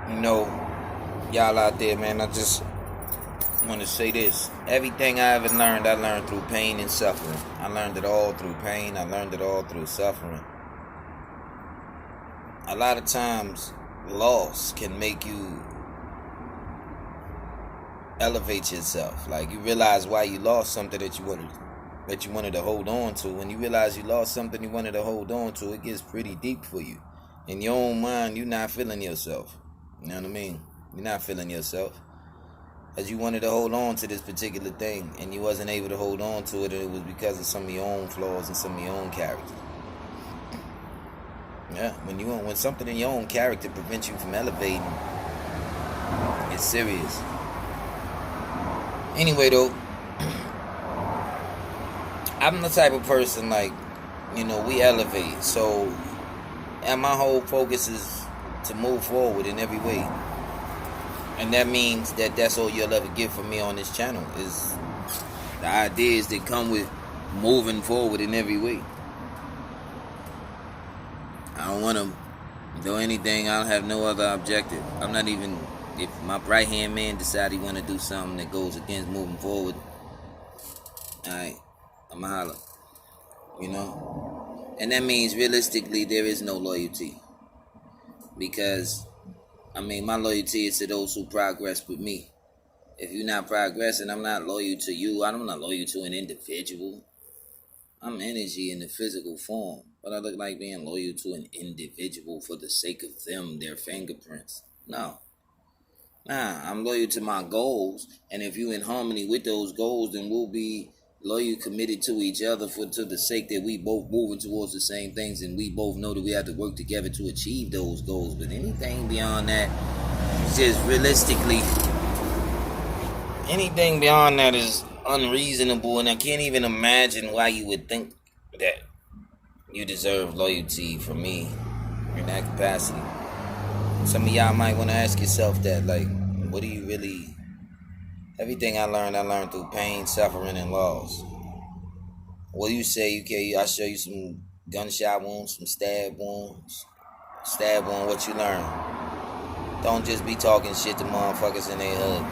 You know, y'all out there, man, I just want to say this. Everything I ever learned, I learned through pain and suffering. I learned it all through pain. I learned it all through suffering. A lot of times, loss can make you elevate yourself. Like, you realize why you lost something that you wanted to hold on to. When you realize you lost something you wanted to hold on to, it gets pretty deep for you. In your own mind, you're not feeling yourself. You know what I mean? You're not feeling yourself. As you wanted to hold on to this particular thing, and you wasn't able to hold on to it, and it was because of some of your own flaws and some of your own character. Yeah, when something in your own character prevents you from elevating, it's serious. Anyway, though, I'm the type of person, like, we elevate. So, and my whole focus is to move forward in every way. And that means that that's all you'll ever get from me on this channel is the ideas that come with moving forward in every way. I don't want to do anything. I don't have no other objective. I'm not even, if my right hand man decide he want to do something that goes against moving forward, alright, I'ma holler. And that means realistically there is no loyalty. Because my loyalty is to those who progress with me. If you're not progressing, I'm not loyal to you. I'm not loyal to an individual. I'm energy in the physical form. But I look like being loyal to an individual for the sake of them, their fingerprints. No. Nah, I'm loyal to my goals. And if you're in harmony with those goals, then we'll be loyal, committed to each other to the sake that we both moving towards the same things, and we both know that we have to work together to achieve those goals. But anything beyond that, just realistically, anything beyond that is unreasonable, and I can't even imagine why you would think that you deserve loyalty from me in that capacity. Some of y'all might want to ask yourself that, like, what do you really... Everything I learned through pain, suffering, and loss. Well, you say, okay, I show you some gunshot wounds, some stab wounds. Stab wound, what you learn. Don't just be talking shit to motherfuckers in their hood.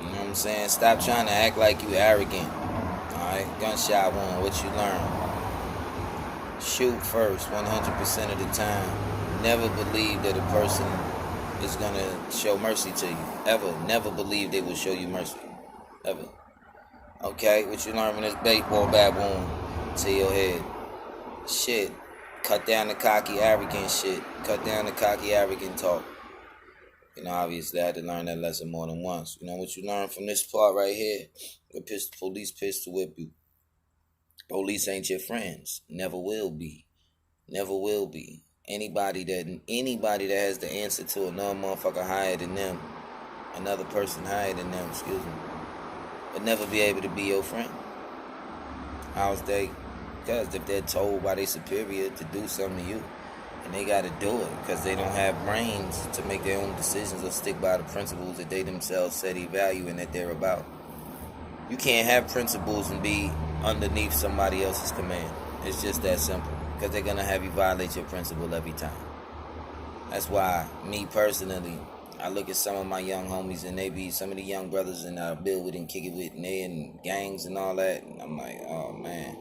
You know what I'm saying? Stop trying to act like you arrogant. Alright? Gunshot wound, what you learn. Shoot first, 100% of the time. Never believe that a person is gonna show mercy to you. Ever. Never believe they will show you mercy. Ever. Okay? What you learn from this baseball bat wound to your head. Shit. Cut down the cocky, arrogant shit. Cut down the cocky, arrogant talk. Obviously I had to learn that lesson more than once. What you learn from this part right here? The police pistol whip you. Police ain't your friends. Never will be. Never will be. Anybody that has the answer to another motherfucker higher than them, another person higher than them, would never be able to be your friend. How's they? Because if they're told by their superior to do something to you, and they got to do it because they don't have brains to make their own decisions or stick by the principles that they themselves say they value and that they're about. You can't have principles and be underneath somebody else's command. It's just that simple. Because they're going to have you violate your principle every time. That's why, me personally, I look at some of my young homies, and they be some of the young brothers and I build with and kick it with, and they in gangs and all that. And I'm like, oh, man.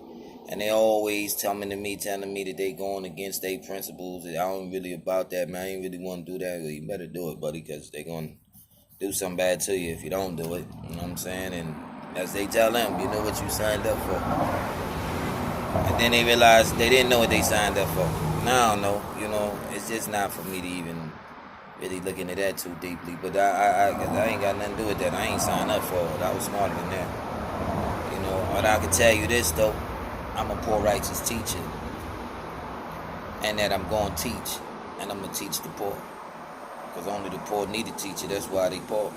And they always telling me that they going against their principles. I don't really about that, man. I ain't really want to do that. Well, you better do it, buddy, because they going to do something bad to you if you don't do it. You know what I'm saying? And as they tell them, you know what you signed up for. And then they realized they didn't know what they signed up for. Now I don't know, it's just not for me to even really look into that too deeply. But I ain't got nothing to do with that. I ain't signed up for it. I was smarter than that. But I can tell you this though, I'm a poor righteous teacher. And that I'm going to teach. And I'm going to teach the poor. Because only the poor need a teacher. That's why they poor.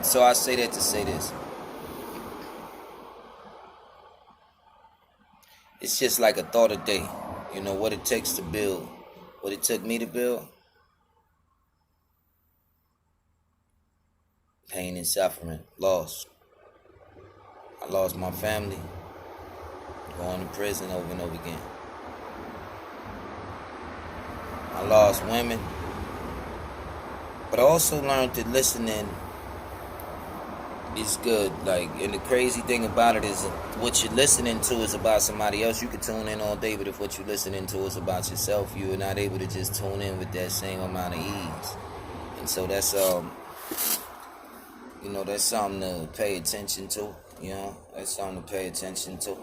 So I say that to say this. It's just like a thought a day. What it takes to build. What it took me to build. Pain and suffering. Loss. I lost my family. Going to prison over and over again. I lost women. But I also learned that listening is good. Like, and the crazy thing about it is what you're listening to is about somebody else. You can tune in all day, but if what you're listening to is about yourself, you are not able to just tune in with that same amount of ease. And so that's that's something to pay attention to. That's something to pay attention to.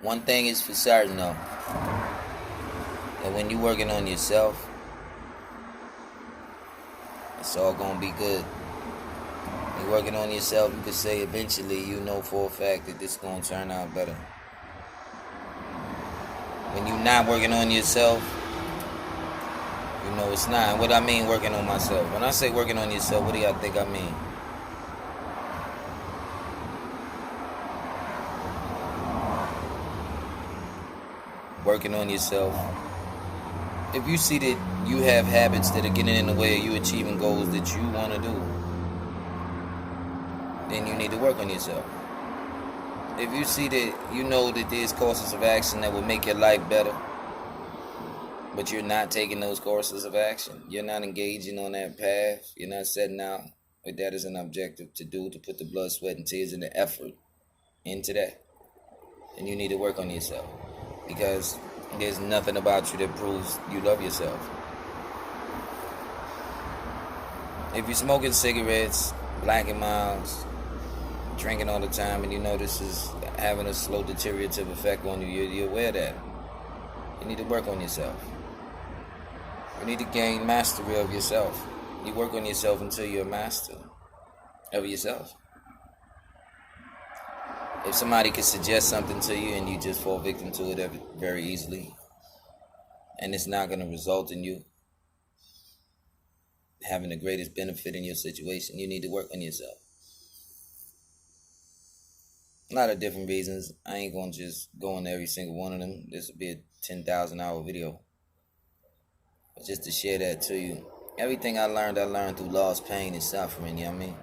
One thing is for certain though, that when you're working on yourself, it's all gonna be good. When you're working on yourself, you can say eventually you know for a fact that this is gonna turn out better. When you're not working on yourself, you know it's not. And what I mean working on myself, when I say working on yourself, what do y'all think I mean? Working on yourself. If you see that you have habits that are getting in the way of you achieving goals that you want to do, then you need to work on yourself. If you see that you know that there's courses of action that will make your life better, but you're not taking those courses of action, you're not engaging on that path, you're not setting out with that as an objective to do, to put the blood, sweat, and tears and the effort into that, then you need to work on yourself. Because there's nothing about you that proves you love yourself. If you're smoking cigarettes, Black and Milds, drinking all the time, and you know this is having a slow deteriorative effect on you, you're aware of that. You need to work on yourself. You need to gain mastery of yourself. You work on yourself until you're a master of yourself. If somebody could suggest something to you and you just fall victim to it very easily, and it's not going to result in you having the greatest benefit in your situation, you need to work on yourself. A lot of different reasons. I ain't going to just go into every single one of them. This will be a 10,000 hour video. But just to share that to you. Everything I learned through loss, pain, and suffering, you know what I mean?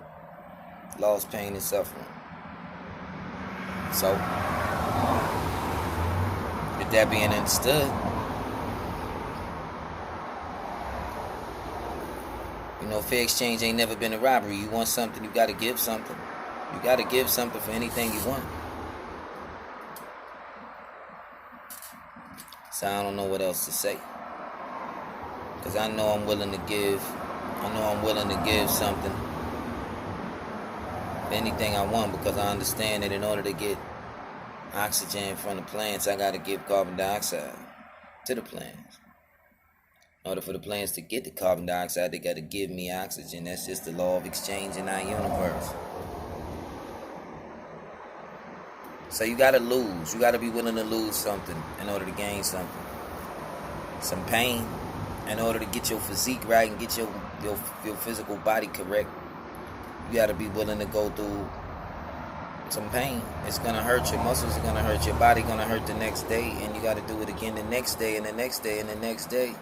Loss, pain, and suffering. So, with that being understood, fair exchange ain't never been a robbery. You want something, you got to give something. You got to give something for anything you want. So I don't know what else to say. Because I know I'm willing to give. I know I'm willing to give something. Anything I want, because I understand that in order to get oxygen from the plants, I got to give carbon dioxide to the plants. In order for the plants to get the carbon dioxide, they got to give me oxygen. That's just the law of exchange in our universe. So you got to lose. You got to be willing to lose something in order to gain something. Some pain in order to get your physique right and get your physical body correct. You got to be willing to go through some pain. It's going to hurt. Your muscles are going to hurt. Your body going to hurt the next day. And you got to do it again the next day and the next day and the next day.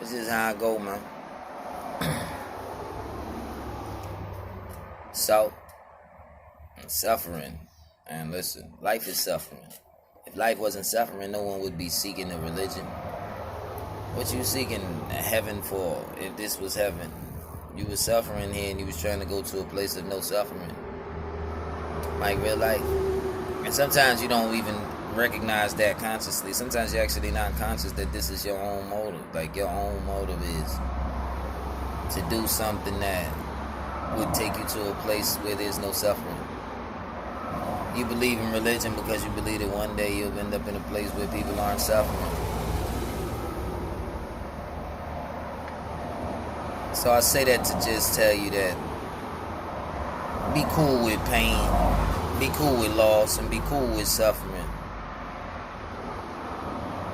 This is how I go, man. So, and suffering. And listen, life is suffering. If life wasn't suffering, no one would be seeking a religion. What you seeking heaven for if this was heaven? You was suffering here and you was trying to go to a place of no suffering. Like real life. And sometimes you don't even recognize that consciously. Sometimes you're actually not conscious that this is your own motive. Like your own motive is to do something that would take you to a place where there's no suffering. You believe in religion because you believe that one day you'll end up in a place where people aren't suffering. So I say that to just tell you that be cool with pain, be cool with loss, and be cool with suffering.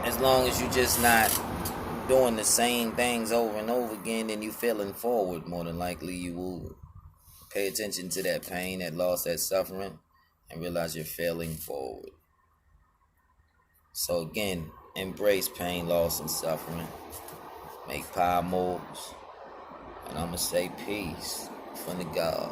As long as you're just not doing the same things over and over again, then you're failing forward. More than likely you will pay attention to that pain, that loss, that suffering, and realize you're failing forward. So again, embrace pain, loss, and suffering. Make power moves. And I'm going to say peace from the God.